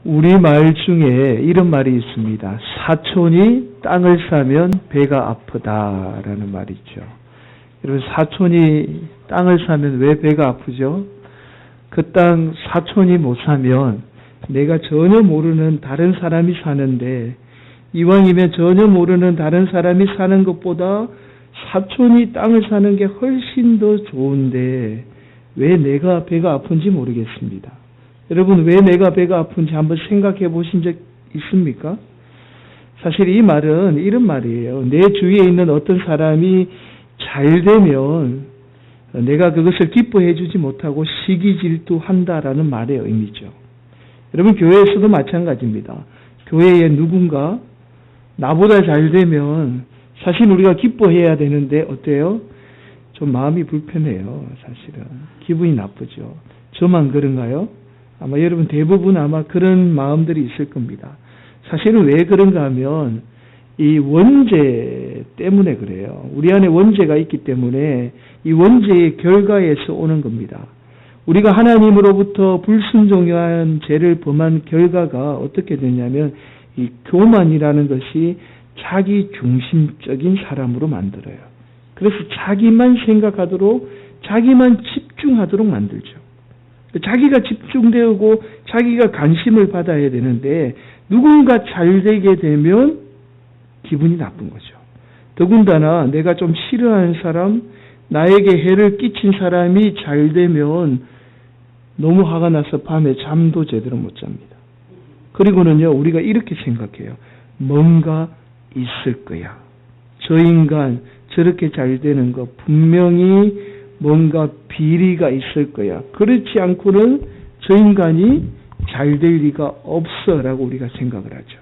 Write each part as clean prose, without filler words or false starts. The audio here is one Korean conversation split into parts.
우리 말 중에 이런 말이 있습니다. 사촌이 땅을 사면 배가 아프다라는 말이죠. 여러분, 사촌이 땅을 사면 왜 배가 아프죠? 그 땅 사촌이 못 사면 내가 전혀 모르는 다른 사람이 사는데, 이왕이면 전혀 모르는 다른 사람이 사는 것보다 사촌이 땅을 사는 게 훨씬 더 좋은데 왜 내가 배가 아픈지 모르겠습니다. 여러분, 왜 내가 배가 아픈지 한번 생각해 보신 적 있습니까? 사실 이 말은 이런 말이에요. 내 주위에 있는 어떤 사람이 잘 되면 내가 그것을 기뻐해 주지 못하고 시기 질투한다라는 말의 의미죠. 여러분, 교회에서도 마찬가지입니다. 교회에 누군가 나보다 잘 되면 사실 우리가 기뻐해야 되는데 어때요? 좀 마음이 불편해요. 사실은 기분이 나쁘죠. 저만 그런가요? 아마 여러분 대부분 아마 그런 마음들이 있을 겁니다. 사실은 왜 그런가 하면 이 원죄 때문에 그래요. 우리 안에 원죄가 있기 때문에 이 원죄의 결과에서 오는 겁니다. 우리가 하나님으로부터 불순종한 죄를 범한 결과가 어떻게 되냐면 이 교만이라는 것이 자기 중심적인 사람으로 만들어요. 그래서 자기만 생각하도록, 자기만 집중하도록 만들죠. 자기가 집중되고 자기가 관심을 받아야 되는데 누군가 잘 되게 되면 기분이 나쁜 거죠. 더군다나 내가 좀 싫어하는 사람, 나에게 해를 끼친 사람이 잘 되면 너무 화가 나서 밤에 잠도 제대로 못 잡니다. 그리고는요, 우리가 이렇게 생각해요. 뭔가 있을 거야. 저 인간 저렇게 잘 되는 거 분명히 뭔가 비리가 있을 거야. 그렇지 않고는 저 인간이 잘 될 리가 없어라고 우리가 생각을 하죠.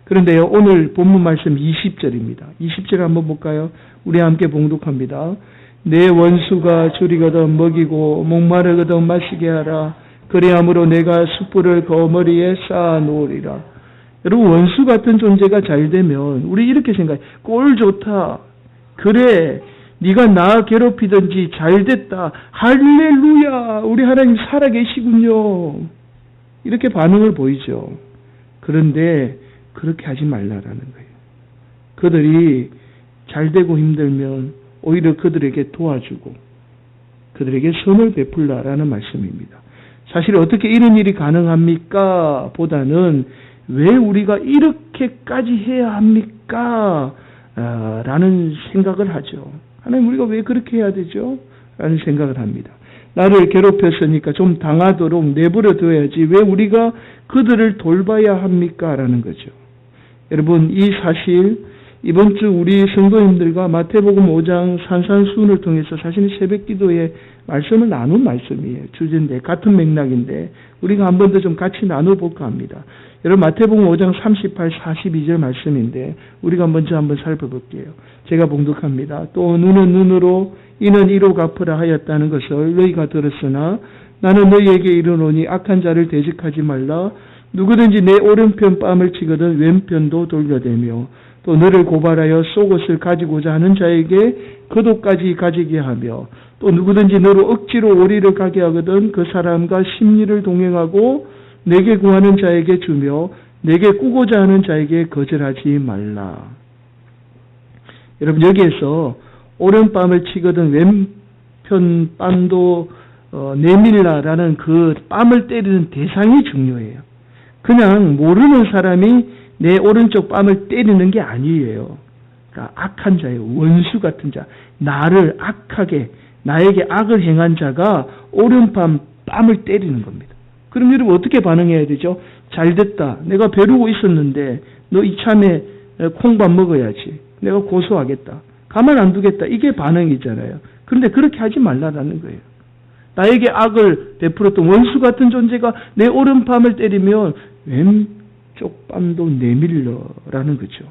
그런데요, 오늘 본문 말씀 20절입니다. 20절 한번 볼까요? 우리 함께 봉독합니다. 내 원수가 줄이거든 먹이고 목마르거든 마시게 하라. 그리함으로 내가 숯불을 거머리에 쌓아 놓으리라. 여러분, 원수 같은 존재가 잘 되면 우리 이렇게 생각해. 꼴 좋다. 그래, 네가 나 괴롭히든지 잘 됐다. 할렐루야, 우리 하나님 살아계시군요. 이렇게 반응을 보이죠. 그런데 그렇게 하지 말라라는 거예요. 그들이 잘 되고 힘들면 오히려 그들에게 도와주고 그들에게 선을 베풀라라는 말씀입니다. 사실 어떻게 이런 일이 가능합니까? 보다는 왜 우리가 이렇게까지 해야 합니까? 라는 생각을 하죠. 하나님, 우리가 왜 그렇게 해야 되죠? 라는 생각을 합니다. 나를 괴롭혔으니까 좀 당하도록 내버려 둬야지 왜 우리가 그들을 돌봐야 합니까? 라는 거죠. 여러분, 이 사실 이번 주 우리 성도님들과 마태복음 5장 산산수훈을 통해서 사실은 새벽기도에 말씀을 나눈 말씀이에요. 주제인데 같은 맥락인데 우리가 한 번 더 좀 같이 나눠볼까 합니다. 여러분, 마태복음 5장 38, 42절 말씀인데 우리가 먼저 한번 살펴볼게요. 제가 봉독합니다. 또 눈은 눈으로 이는 이로 갚으라 하였다는 것을 너희가 들었으나 나는 너희에게 이르노니 악한 자를 대적하지 말라. 누구든지 내 오른편 뺨을 치거든 왼편도 돌려대며 또 너를 고발하여 속옷을 가지고자 하는 자에게 그도까지 가지게 하며 또 누구든지 너로 억지로 오리를 가게 하거든 그 사람과 심리를 동행하고 내게 구하는 자에게 주며 내게 꾸고자 하는 자에게 거절하지 말라. 여러분, 여기에서 오른뺨을 치거든 왼편 뺨도 내밀라라는 그 뺨을 때리는 대상이 중요해요. 그냥 모르는 사람이 내 오른쪽 뺨을 때리는 게 아니에요. 그러니까 악한 자예요. 원수 같은 자. 나를 악하게, 나에게 악을 행한 자가 오른뺨 뺨을 때리는 겁니다. 그럼 여러분 어떻게 반응해야 되죠? 잘됐다. 내가 벼르고 있었는데 너 이참에 콩밥 먹어야지. 내가 고소하겠다. 가만 안 두겠다. 이게 반응이잖아요. 그런데 그렇게 하지 말라라는 거예요. 나에게 악을 베풀었던 원수 같은 존재가 내 오른뺨을 때리면 왼쪽 뺨도 내밀러라는 거죠.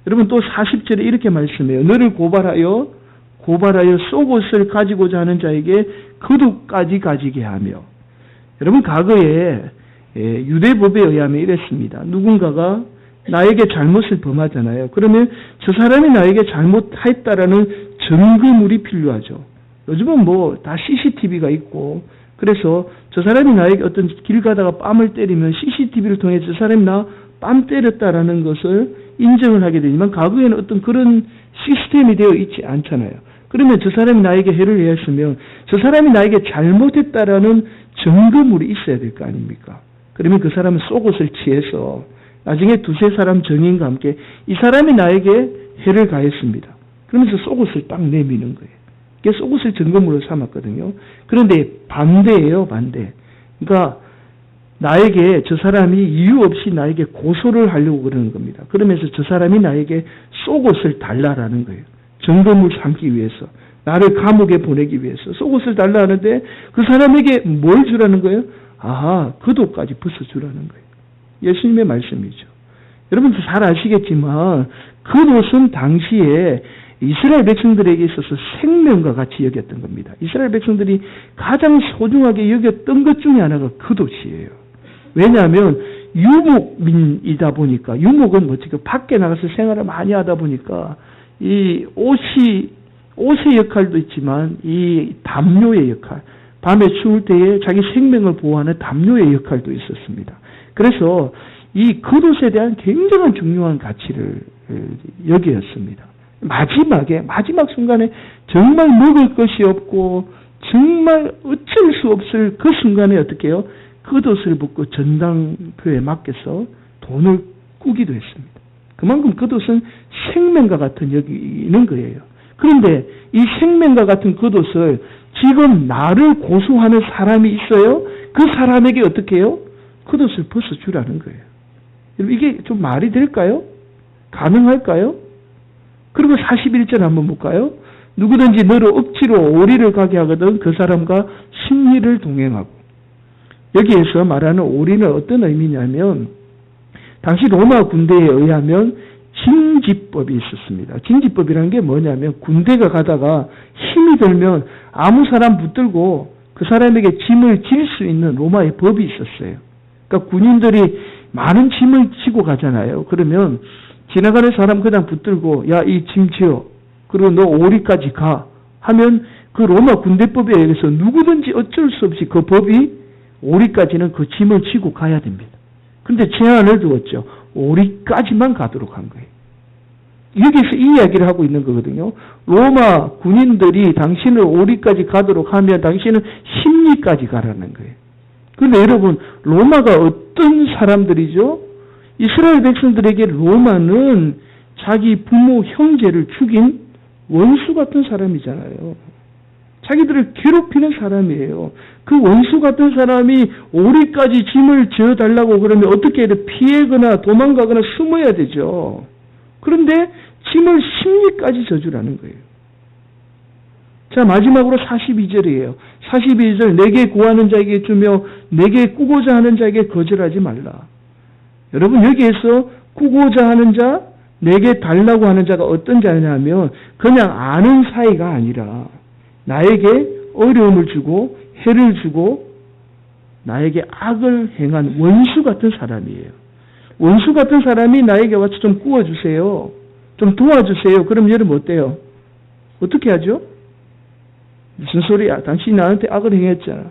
여러분, 또 40절에 이렇게 말씀해요. 너를 고발하여 속옷을 가지고자 하는 자에게 그두까지 가지게 하며. 여러분, 과거에 유대법에 의하면 이랬습니다. 누군가가 나에게 잘못을 범하잖아요. 그러면 저 사람이 나에게 잘못했다라는 증거물이 필요하죠. 요즘은 뭐 다 CCTV가 있고 그래서 저 사람이 나에게 어떤 길 가다가 뺨을 때리면 CCTV를 통해 저 사람이 나 뺨 때렸다라는 것을 인정을 하게 되지만 과거에는 어떤 그런 시스템이 되어 있지 않잖아요. 그러면 저 사람이 나에게 해를 해했으면 저 사람이 나에게 잘못했다라는 증거물이 있어야 될 거 아닙니까? 그러면 그 사람은 속옷을 취해서 나중에 두세 사람 증인과 함께 이 사람이 나에게 해를 가했습니다. 그러면서 속옷을 딱 내미는 거예요. 이게 속옷을 증거물로 삼았거든요. 그런데 반대예요, 반대. 그러니까 나에게 저 사람이 이유 없이 나에게 고소를 하려고 그러는 겁니다. 그러면서 저 사람이 나에게 속옷을 달라라는 거예요. 증거물 삼기 위해서. 나를 감옥에 보내기 위해서 속옷을 달라 하는데 그 사람에게 뭘 주라는 거예요? 아하, 겉옷까지 벗어주라는 거예요. 예수님의 말씀이죠. 여러분 잘 아시겠지만 겉옷은 당시에 이스라엘 백성들에게 있어서 생명과 같이 여겼던 겁니다. 이스라엘 백성들이 가장 소중하게 여겼던 것 중에 하나가 겉옷이에요. 왜냐하면 유목민이다 보니까 유목은 뭐지? 밖에 나가서 생활을 많이 하다 보니까 이 옷의 역할도 있지만 이 담요의 역할, 밤에 추울 때에 자기 생명을 보호하는 담요의 역할도 있었습니다. 그래서 이 겉옷에 대한 굉장한 중요한 가치를 여기었습니다. 마지막 순간에 정말 먹을 것이 없고 정말 어쩔 수 없을 그 순간에 어떻게 해요? 겉옷을 벗고 전당표에 맡겨서 돈을 꾸기도 했습니다. 그만큼 겉옷은 생명과 같은 여기는 거예요. 그런데 이 생명과 같은 겉옷을 지금 나를 고소하는 사람이 있어요. 그 사람에게 어떻게 해요? 겉옷을 벗어주라는 거예요. 여러분 이게 좀 말이 될까요? 가능할까요? 그리고 41절 한번 볼까요? 누구든지 너를 억지로 오리를 가게 하거든 그 사람과 심리를 동행하고. 여기에서 말하는 오리는 어떤 의미냐면 당시 로마 군대에 의하면 징지법이 있었습니다. 징지법이라는 게 뭐냐면 군대가 가다가 힘이 들면 아무 사람 붙들고 그 사람에게 짐을 질 수 있는 로마의 법이 있었어요. 그러니까 군인들이 많은 짐을 지고 가잖아요. 그러면 지나가는 사람 그냥 붙들고 야, 이 짐 지어. 그리고 너 오리까지 가. 하면 그 로마 군대법에 의해서 누구든지 어쩔 수 없이 그 법이 오리까지는 그 짐을 지고 가야 됩니다. 그런데 제한을 두었죠. 오리까지만 가도록 한 거예요. 여기서 이 이야기를 하고 있는 거거든요. 로마 군인들이 당신을 오리까지 가도록 하면 당신은 심리까지 가라는 거예요. 그런데 여러분 로마가 어떤 사람들이죠? 이스라엘 백성들에게 로마는 자기 부모 형제를 죽인 원수 같은 사람이잖아요. 자기들을 괴롭히는 사람이에요. 그 원수 같은 사람이 오리까지 짐을 지어달라고 그러면 어떻게 해야 돼? 피해거나 도망가거나 숨어야 되죠. 그런데 짐을 심리까지 져주라는 거예요. 자, 마지막으로 42절이에요. 42절, 내게 구하는 자에게 주며 내게 꾸고자 하는 자에게 거절하지 말라. 여러분 여기에서 꾸고자 하는 자, 내게 달라고 하는 자가 어떤 자냐면 그냥 아는 사이가 아니라 나에게 어려움을 주고 해를 주고 나에게 악을 행한 원수 같은 사람이에요. 원수 같은 사람이 나에게 와서 좀 구워주세요. 좀 도와주세요. 그럼 여러분 어때요? 어떻게 하죠? 무슨 소리야? 당신이 나한테 악을 행했잖아.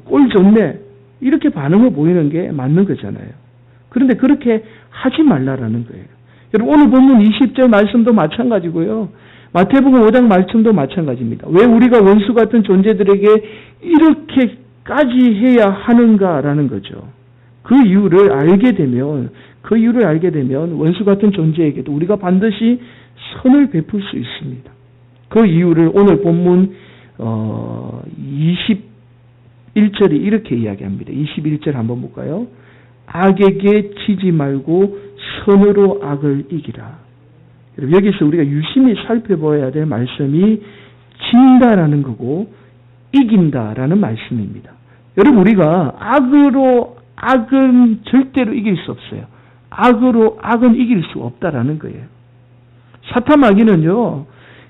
꼴 좋네. 이렇게 반응을 보이는 게 맞는 거잖아요. 그런데 그렇게 하지 말라라는 거예요. 여러분 오늘 본문 20절 말씀도 마찬가지고요. 마태복음 5장 말씀도 마찬가지입니다. 왜 우리가 원수 같은 존재들에게 이렇게까지 해야 하는가라는 거죠. 그 이유를 알게 되면 원수 같은 존재에게도 우리가 반드시 선을 베풀 수 있습니다. 그 이유를 오늘 본문 21절이 이렇게 이야기합니다. 21절 한번 볼까요? 악에게 치지 말고 선으로 악을 이기라. 여기서 우리가 유심히 살펴봐야 될 말씀이 진다라는 거고 이긴다라는 말씀입니다. 여러분 우리가 악으로 악은 절대로 이길 수 없어요. 악으로 악은 이길 수 없다라는 거예요. 사탄 마귀는요,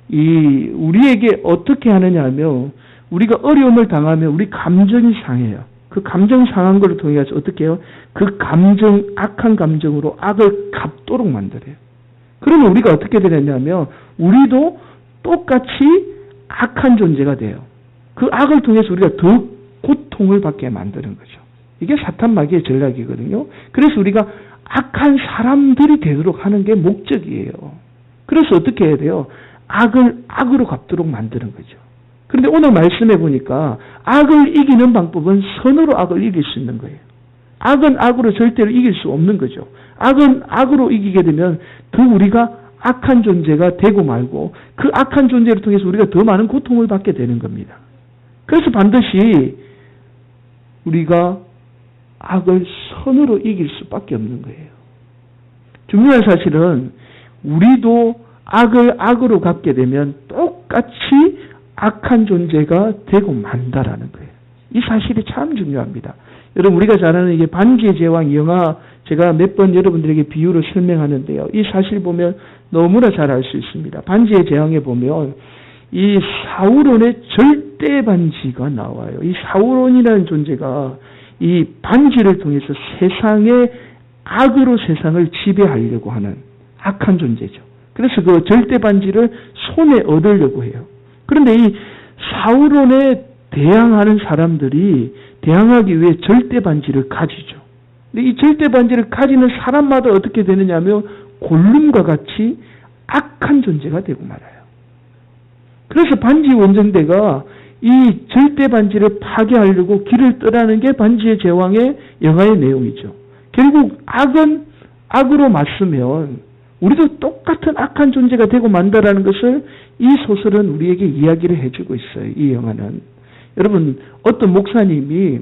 우리에게 어떻게 하느냐 하면 우리가 어려움을 당하면 우리 감정이 상해요. 그 감정 상한 걸 통해서 어떻게 해요? 그 감정, 악한 감정으로 악을 갚도록 만들어요. 그러면 우리가 어떻게 되냐면 우리도 똑같이 악한 존재가 돼요. 그 악을 통해서 우리가 더 고통을 받게 만드는 거죠. 이게 사탄 마귀의 전략이거든요. 그래서 우리가 악한 사람들이 되도록 하는 게 목적이에요. 그래서 어떻게 해야 돼요? 악을 악으로 갚도록 만드는 거죠. 그런데 오늘 말씀해 보니까 악을 이기는 방법은 선으로 악을 이길 수 있는 거예요. 악은 악으로 절대로 이길 수 없는 거죠. 악은 악으로 이기게 되면 더 우리가 악한 존재가 되고 말고 그 악한 존재를 통해서 우리가 더 많은 고통을 받게 되는 겁니다. 그래서 반드시 우리가 악을 선으로 이길 수밖에 없는 거예요. 중요한 사실은 우리도 악을 악으로 갚게 되면 똑같이 악한 존재가 되고 만다라는 거예요. 이 사실이 참 중요합니다. 여러분 우리가 잘 아는 이게 반지의 제왕 영화 제가 몇 번 여러분들에게 비유로 설명하는데요. 이 사실 보면 너무나 잘 알 수 있습니다. 반지의 제왕에 보면 이 사우론의 절대 반지가 나와요. 이 사우론이라는 존재가 이 반지를 통해서 세상의 악으로 세상을 지배하려고 하는 악한 존재죠. 그래서 그 절대 반지를 손에 얻으려고 해요. 그런데 이 사우론에 대항하는 사람들이 대항하기 위해 절대 반지를 가지죠. 근데 이 절대 반지를 가지는 사람마다 어떻게 되느냐 하면 골룸과 같이 악한 존재가 되고 말아요. 그래서 반지 원정대가 이 절대 반지를 파괴하려고 길을 떠나는 게 반지의 제왕의 영화의 내용이죠. 결국 악은 악으로 맞서면 우리도 똑같은 악한 존재가 되고 만다라는 것을 이 소설은 우리에게 이야기를 해주고 있어요. 이 영화는. 여러분 어떤 목사님이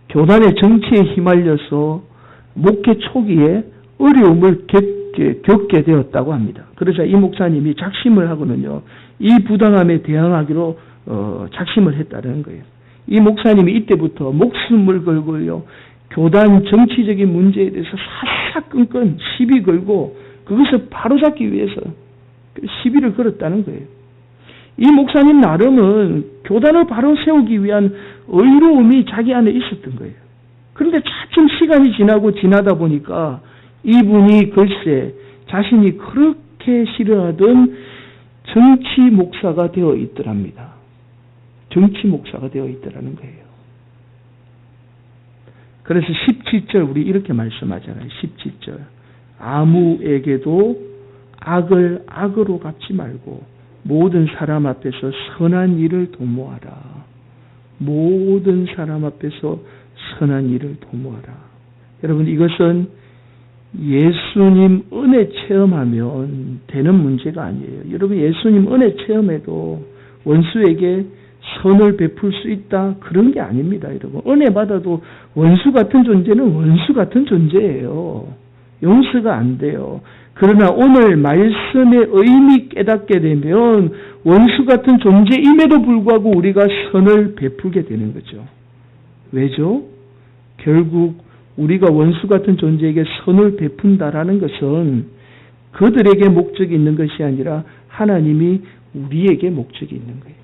교단의 정치에 휘말려서 목회 초기에 어려움을 겪게 되었다고 합니다. 그래서 이 목사님이 작심을 하고는요. 이 부당함에 대항하기로 작심을 했다는 거예요. 이 목사님이 이때부터 목숨을 걸고요. 교단 정치적인 문제에 대해서 사사건건 시비 걸고 그것을 바로잡기 위해서 시비를 걸었다는 거예요. 이 목사님 나름은 교단을 바로 세우기 위한 의로움이 자기 안에 있었던 거예요. 그런데 차츰 시간이 지나다 보니까 이분이 글쎄 자신이 그렇게 싫어하던 정치 목사가 되어 있더랍니다. 정치 목사가 되어 있더라는 거예요. 그래서 17절 우리 이렇게 말씀하잖아요. 17절 아무에게도 악을 악으로 갚지 말고 모든 사람 앞에서 선한 일을 도모하라. 모든 사람 앞에서 선한 일을 도모하라. 여러분 이것은 예수님 은혜 체험하면 되는 문제가 아니에요. 여러분 예수님 은혜 체험해도 원수에게 선을 베풀 수 있다 그런 게 아닙니다. 여러분 은혜 받아도 원수 같은 존재는 원수 같은 존재예요. 용서가 안 돼요. 그러나 오늘 말씀의 의미 깨닫게 되면 원수 같은 존재임에도 불구하고 우리가 선을 베풀게 되는 거죠. 왜죠? 결국 우리가 원수 같은 존재에게 선을 베푼다라는 것은 그들에게 목적이 있는 것이 아니라 하나님이 우리에게 목적이 있는 거예요.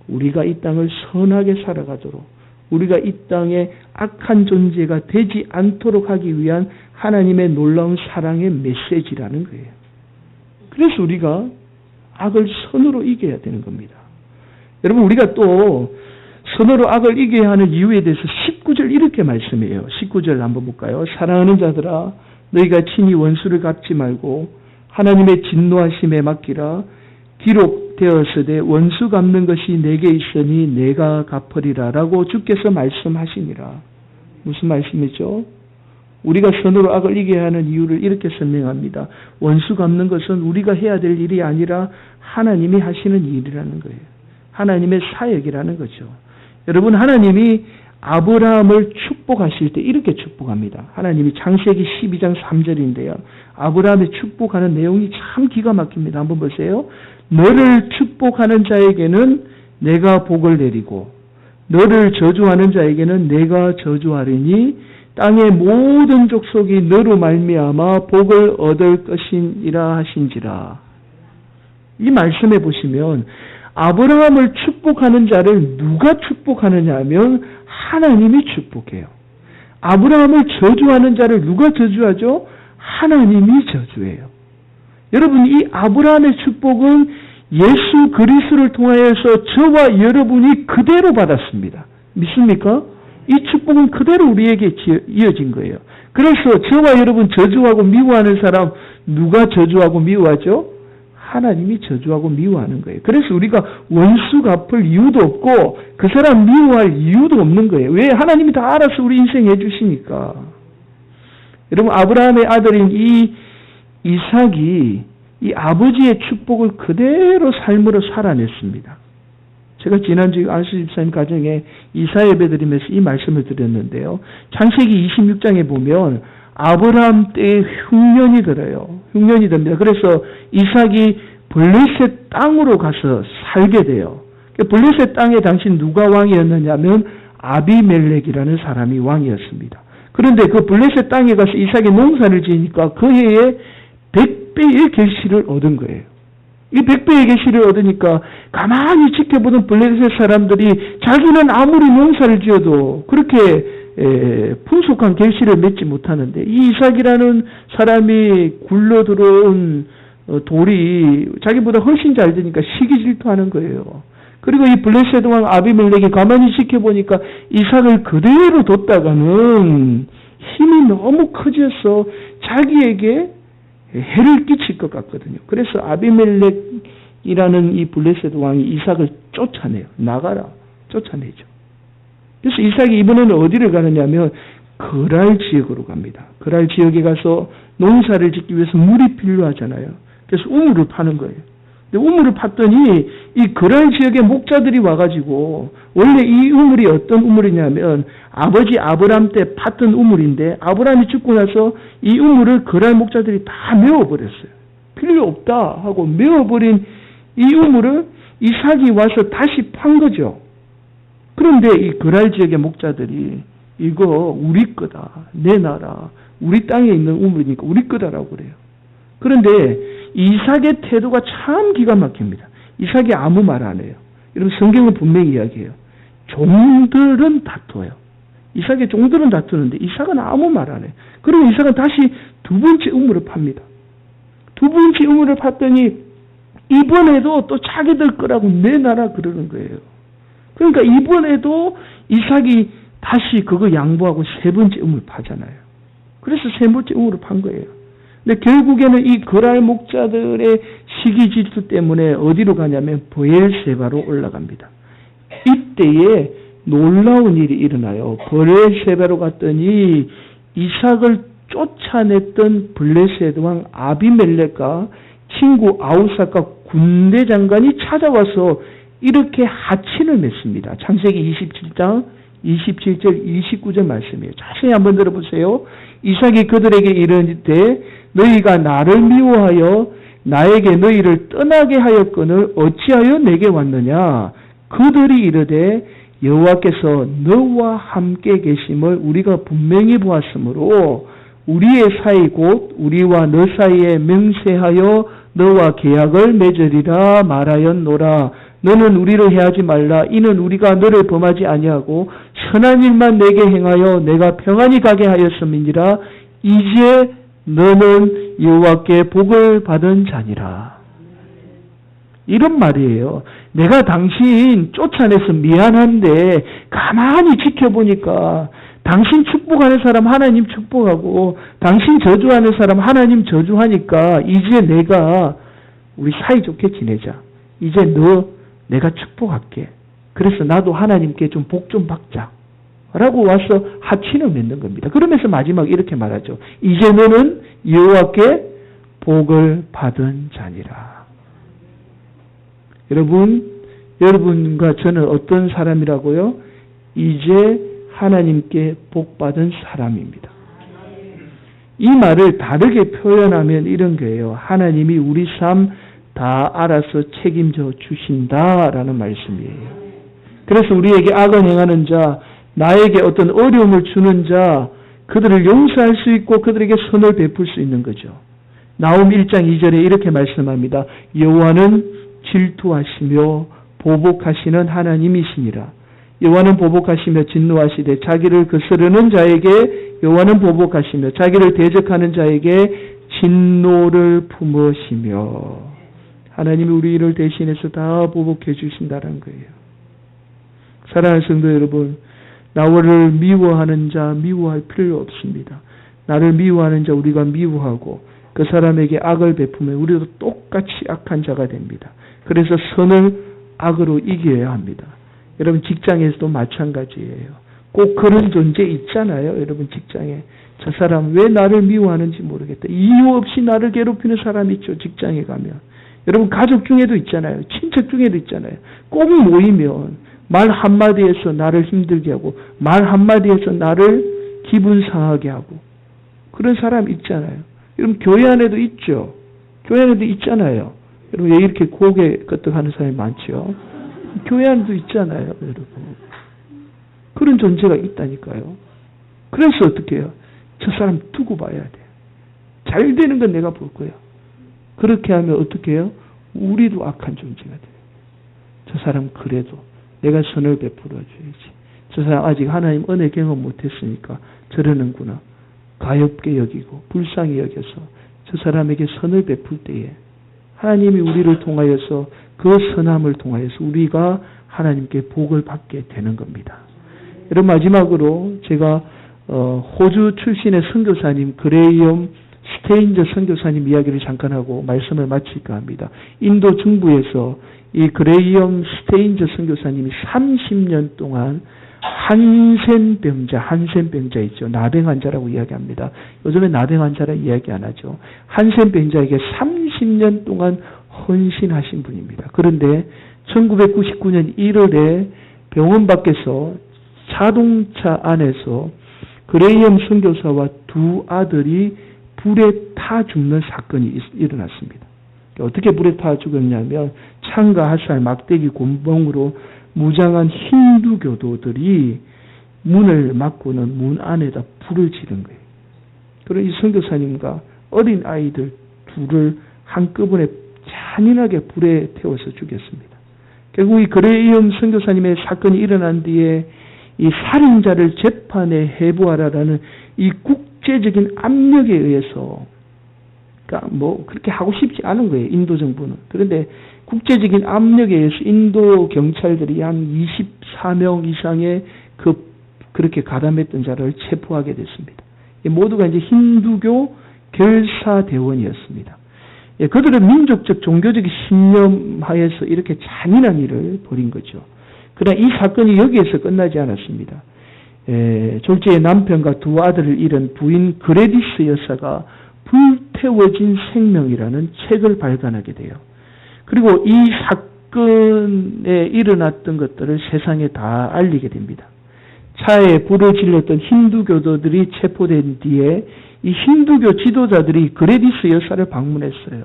우리가 이 땅을 선하게 살아가도록 우리가 이 땅에 악한 존재가 되지 않도록 하기 위한 하나님의 놀라운 사랑의 메시지라는 거예요. 그래서 우리가 악을 선으로 이겨야 되는 겁니다. 여러분 우리가 또 선으로 악을 이겨야 하는 이유에 대해서 19절 이렇게 말씀해요. 19절 한번 볼까요? 사랑하는 자들아 너희가 친히 원수를 갚지 말고 하나님의 진노하심에 맡기라. 기록되었으되 원수 갚는 것이 내게 있으니 내가 갚으리라 라고 주께서 말씀하시니라. 무슨 말씀이죠? 우리가 선으로 악을 이겨야 하는 이유를 이렇게 설명합니다. 원수 갚는 것은 우리가 해야 될 일이 아니라 하나님이 하시는 일이라는 거예요. 하나님의 사역이라는 거죠. 여러분 하나님이 아브라함을 축복하실 때 이렇게 축복합니다. 하나님이 창세기 12장 3절인데요. 아브라함의 축복하는 내용이 참 기가 막힙니다. 한번 보세요. 너를 축복하는 자에게는 내가 복을 내리고 너를 저주하는 자에게는 내가 저주하리니 땅의 모든 족속이 너로 말미암아 복을 얻을 것이니라 하신지라. 이 말씀에 보시면 아브라함을 축복하는 자를 누가 축복하느냐 하면 하나님이 축복해요. 아브라함을 저주하는 자를 누가 저주하죠? 하나님이 저주해요. 여러분 이 아브라함의 축복은 예수 그리스도를 통하여서 저와 여러분이 그대로 받았습니다. 믿습니까? 이 축복은 그대로 우리에게 이어진 거예요. 그래서 저와 여러분 저주하고 미워하는 사람 누가 저주하고 미워하죠? 하나님이 저주하고 미워하는 거예요. 그래서 우리가 원수 갚을 이유도 없고 그 사람 미워할 이유도 없는 거예요. 왜? 하나님이 다 알아서 우리 인생 해주시니까. 여러분 아브라함의 아들인 이 이삭이 이 아버지의 축복을 그대로 삶으로 살아냈습니다. 제가 지난주 안수 집사님 가정에 이사 예배 드리면서 이 말씀을 드렸는데요. 창세기 26장에 보면 아브라함 때에 흉년이 들어요. 흉년이 듭니다. 그래서 이삭이 블레셋 땅으로 가서 살게 돼요. 블레셋 땅에 당시 누가 왕이었느냐면 아비멜렉이라는 사람이 왕이었습니다. 그런데 그 블레셋 땅에 가서 이삭이 농사를 지으니까 그 해에 100배의 결실을 얻은 거예요. 이 100배의 결실을 얻으니까 가만히 지켜보던 블레셋 사람들이 자기는 아무리 농사를 지어도 그렇게 풍속한 결실을 맺지 못하는데 이 이삭이라는 사람이 굴러 들어온 돌이 자기보다 훨씬 잘 되니까 시기 질투하는 거예요. 그리고 이 블레셋 왕 아비멜렉이 가만히 지켜보니까 이삭을 그대로 뒀다가는 힘이 너무 커져서 자기에게 해를 끼칠 것 같거든요. 그래서 아비멜렉이라는 이 블레셋 왕이 이삭을 쫓아내요. 나가라. 쫓아내죠. 그래서 이삭이 이번에는 어디를 가느냐면 그랄 지역으로 갑니다. 그랄 지역에 가서 농사를 짓기 위해서 물이 필요하잖아요. 그래서 우물을 파는 거예요. 근데 우물을 팠더니 이 그랄 지역의 목자들이 와가지고 원래 이 우물이 어떤 우물이냐면 아버지 아브람 때 팠던 우물인데 아브람이 죽고 나서 이 우물을 그랄 목자들이 다 메워버렸어요. 필요 없다 하고 메워버린 이 우물을 이삭이 와서 다시 판 거죠. 그런데 이 그랄 지역의 목자들이 이거 우리 거다. 내놔라. 우리 땅에 있는 우물이니까 우리 거다라고 그래요. 그런데 이삭의 태도가 참 기가 막힙니다. 이삭이 아무 말 안 해요. 여러분 성경은 분명히 이야기해요. 종들은 다투어요. 이삭의 종들은 다투는데 이삭은 아무 말 안 해요. 그리고 이삭은 다시 두 번째 우물을 팝니다. 두 번째 우물을 팠더니 이번에도 또 자기들 거라고 내놔라 그러는 거예요. 그러니까 이번에도 이삭이 다시 그거 양보하고 세 번째 우물 파잖아요. 그래서 세 번째 우물을 판 거예요. 근데 결국에는 이 그랄 목자들의 시기 질투 때문에 어디로 가냐면 브엘세바로 올라갑니다. 이때에 놀라운 일이 일어나요. 브엘세바로 갔더니 이삭을 쫓아냈던 블레셋 왕 아비멜렉과 친구 아우삭과 군대 장관이 찾아와서 이렇게 하친을 맺습니다. 창세기 27장 27절 29절 말씀이에요. 자세히 한번 들어보세요. 이삭이 그들에게 이르되 너희가 나를 미워하여 나에게 너희를 떠나게 하였거늘 어찌하여 내게 왔느냐. 그들이 이르되 여호와께서 너와 함께 계심을 우리가 분명히 보았으므로 우리의 사이 곧 우리와 너 사이에 맹세하여 너와 계약을 맺으리라 말하였노라. 너는 우리를 해하지 말라. 이는 우리가 너를 범하지 아니하고 선한 일만 내게 행하여 내가 평안히 가게 하였음이니라. 이제 너는 여호와께 복을 받은 자니라. 이런 말이에요. 내가 당신 쫓아내서 미안한데 가만히 지켜보니까 당신 축복하는 사람 하나님 축복하고 당신 저주하는 사람 하나님 저주하니까 이제 내가 우리 사이좋게 지내자. 이제 내가 축복할게. 그래서 나도 하나님께 좀 복 좀 받자. 라고 와서 하친을 맺는 겁니다. 그러면서 마지막 이렇게 말하죠. 이제 너는 여호와께 복을 받은 자니라. 여러분과 저는 어떤 사람이라고요? 이제 하나님께 복 받은 사람입니다. 이 말을 다르게 표현하면 이런 거예요. 하나님이 우리 삶 다 알아서 책임져 주신다라는 말씀이에요. 그래서 우리에게 악을 행하는 자, 나에게 어떤 어려움을 주는 자, 그들을 용서할 수 있고 그들에게 선을 베풀 수 있는 거죠. 나홈 1장 2절에 이렇게 말씀합니다. 여호와는 질투하시며 보복하시는 하나님이시니라. 여호와는 보복하시며 진노하시되 자기를 거스르는 자에게 여호와는 보복하시며 자기를 대적하는 자에게 진노를 품으시며. 하나님이 우리를 대신해서 다 보복해 주신다는 거예요. 사랑하는 성도 여러분, 나를 미워하는 자 미워할 필요 없습니다. 나를 미워하는 자 우리가 미워하고 그 사람에게 악을 베푸면 우리도 똑같이 악한 자가 됩니다. 그래서 선을 악으로 이겨야 합니다. 여러분 직장에서도 마찬가지예요. 꼭 그런 존재 있잖아요. 여러분 직장에 저 사람 왜 나를 미워하는지 모르겠다. 이유 없이 나를 괴롭히는 사람이 있죠. 직장에 가면. 여러분 가족 중에도 있잖아요. 친척 중에도 있잖아요. 꼭 모이면 말 한마디에서 나를 힘들게 하고 말 한마디에서 나를 기분 상하게 하고 그런 사람 있잖아요. 여러분 교회 안에도 있죠. 교회 안에도 있잖아요. 여러분 왜 이렇게 고개 끄덕하는 사람이 많죠? 교회 안에도 있잖아요. 여러분. 그런 존재가 있다니까요. 그래서 어떻게 해요? 저 사람 두고 봐야 돼요. 잘 되는 건 내가 볼 거야. 그렇게 하면 어떻게 해요? 우리도 악한 존재가 돼요. 저 사람 그래도 내가 선을 베풀어 줘야지. 저 사람 아직 하나님 은혜 경험 못했으니까 저러는구나. 가엾게 여기고 불쌍히 여겨서 저 사람에게 선을 베풀 때에 하나님이 우리를 통하여서 그 선함을 통하여서 우리가 하나님께 복을 받게 되는 겁니다. 여러분 마지막으로 제가 호주 출신의 선교사님 그레이엄 스테인저 선교사님 이야기를 잠깐 하고 말씀을 마칠까 합니다. 인도 중부에서 이 그레이엄 스테인저 선교사님이 30년 동안 한센병자 있죠. 나병 환자라고 이야기합니다. 요즘에 나병 환자라 이야기 안 하죠. 한센병자에게 30년 동안 헌신하신 분입니다. 그런데 1999년 1월에 병원 밖에서 자동차 안에서 그레이엄 선교사와 두 아들이 불에 타 죽는 사건이 일어났습니다. 어떻게 불에 타 죽었냐면 창과 화살, 막대기, 곤봉으로 무장한 힌두 교도들이 문을 막고는 문 안에다 불을 지른 거예요. 그런 이 선교사님과 어린 아이들 둘을 한꺼번에 잔인하게 불에 태워서 죽였습니다. 결국 이 그레이엄 선교사님의 사건이 일어난 뒤에 이 살인자를 재판에 회부하라라는 이 국제적인 압력에 의해서, 그러니까 뭐 그렇게 하고 싶지 않은 거예요. 인도 정부는. 그런데 국제적인 압력에 의해서 인도 경찰들이 한 24명 이상의 그렇게 가담했던 자를 체포하게 됐습니다. 모두가 이제 힌두교 결사대원이었습니다. 그들은 민족적 종교적 신념하에서 이렇게 잔인한 일을 벌인 거죠. 그러나 이 사건이 여기에서 끝나지 않았습니다. 졸지의 남편과 두 아들을 잃은 부인 그레디스 여사가 불태워진 생명이라는 책을 발간하게 돼요. 그리고 이 사건에 일어났던 것들을 세상에 다 알리게 됩니다. 차에 불을 질렀던 힌두교도들이 체포된 뒤에 이 힌두교 지도자들이 그레디스 여사를 방문했어요.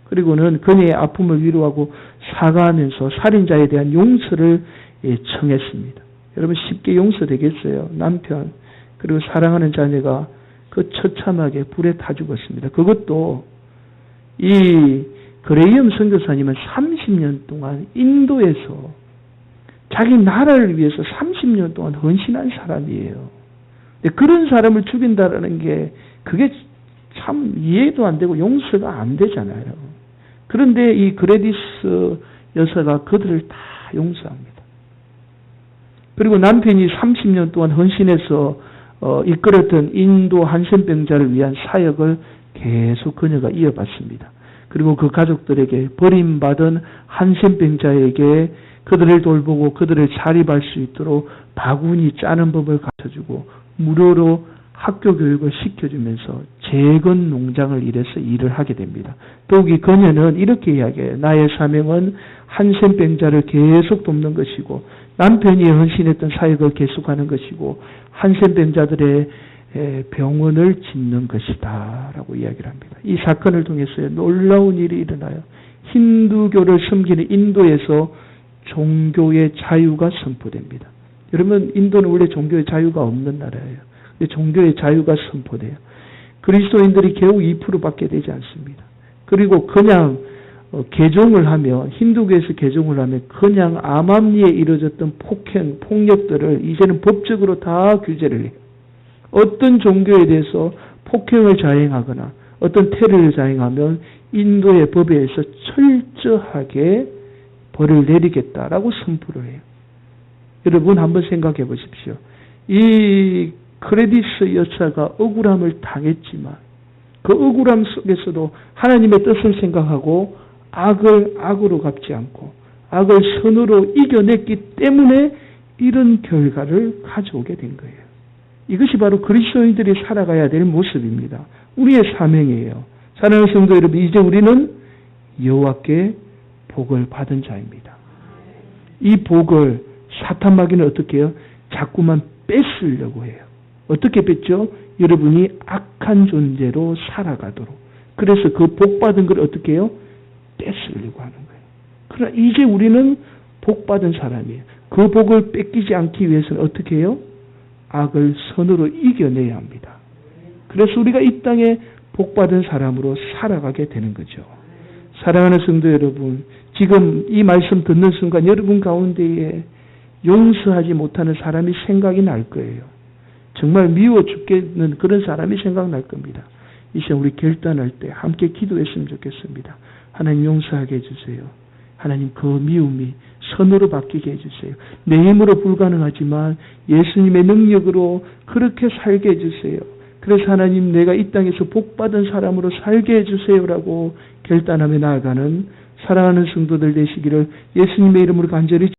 그리고는 그녀의 아픔을 위로하고 사과하면서 살인자에 대한 용서를 청했습니다. 여러분 쉽게 용서되겠어요? 남편 그리고 사랑하는 자녀가 그 처참하게 불에 타 죽었습니다. 그것도 이 그레이엄 선교사님은 30년 동안 인도에서 자기 나라를 위해서 30년 동안 헌신한 사람이에요. 근데 그런 사람을 죽인다라는 게 그게 참 이해도 안 되고 용서가 안 되잖아요. 그런데 이 그레디스 여사가 그들을 다 용서합니다. 그리고 남편이 30년 동안 헌신해서 이끌었던 인도 한센병자를 위한 사역을 계속 그녀가 이어받습니다. 그리고 그 가족들에게 버림받은 한센병자에게 그들을 돌보고 그들을 자립할 수 있도록 바구니 짜는 법을 가르쳐주고 무료로 학교 교육을 시켜주면서 재건 농장을 일해서 일을 하게 됩니다. 더욱이 그녀는 이렇게 이야기해요. 나의 사명은 한센병자를 계속 돕는 것이고 남편이 헌신했던 사역을 계속하는 것이고 한센병자들의 병원을 짓는 것이다 라고 이야기를 합니다. 이 사건을 통해서 놀라운 일이 일어나요. 힌두교를 섬기는 인도에서 종교의 자유가 선포됩니다. 여러분 인도는 원래 종교의 자유가 없는 나라예요. 근데 종교의 자유가 선포돼요. 그리스도인들이 겨우 2%밖에 되지 않습니다. 그리고 그냥 개종을 하면 힌두교에서 개종을 하면 그냥 암암리에 이루어졌던 폭행, 폭력들을 이제는 법적으로 다 규제를 해요. 어떤 종교에 대해서 폭행을 자행하거나 어떤 테러를 자행하면 인도의 법에 의해서 철저하게 벌을 내리겠다라고 선포를 해요. 여러분 한번 생각해 보십시오. 이 크레디스 여사가 억울함을 당했지만 그 억울함 속에서도 하나님의 뜻을 생각하고 악을 악으로 갚지 않고 악을 선으로 이겨냈기 때문에 이런 결과를 가져오게 된 거예요. 이것이 바로 그리스도인들이 살아가야 될 모습입니다. 우리의 사명이에요. 사랑하는 성도 여러분, 이제 우리는 여호와께 복을 받은 자입니다. 이 복을 사탄 마귀는 어떻게 해요? 자꾸만 뺏으려고 해요. 어떻게 뺏죠? 여러분이 악한 존재로 살아가도록. 그래서 그 복 받은 걸 어떻게 해요? 뺏으려고 하는 거예요. 그러나 이제 우리는 복 받은 사람이에요. 그 복을 뺏기지 않기 위해서는 어떻게 해요? 악을 선으로 이겨내야 합니다. 그래서 우리가 이 땅에 복 받은 사람으로 살아가게 되는 거죠. 사랑하는 성도 여러분, 지금 이 말씀 듣는 순간 여러분 가운데에 용서하지 못하는 사람이 생각이 날 거예요. 정말 미워 죽겠는 그런 사람이 생각날 겁니다. 이 시간 우리 결단할 때 함께 기도했으면 좋겠습니다. 하나님 용서하게 해주세요. 하나님 그 미움이 선으로 바뀌게 해주세요. 내 힘으로 불가능하지만 예수님의 능력으로 그렇게 살게 해주세요. 그래서 하나님 내가 이 땅에서 복받은 사람으로 살게 해주세요라고 결단하며 나아가는 사랑하는 성도들 되시기를 예수님의 이름으로 간절히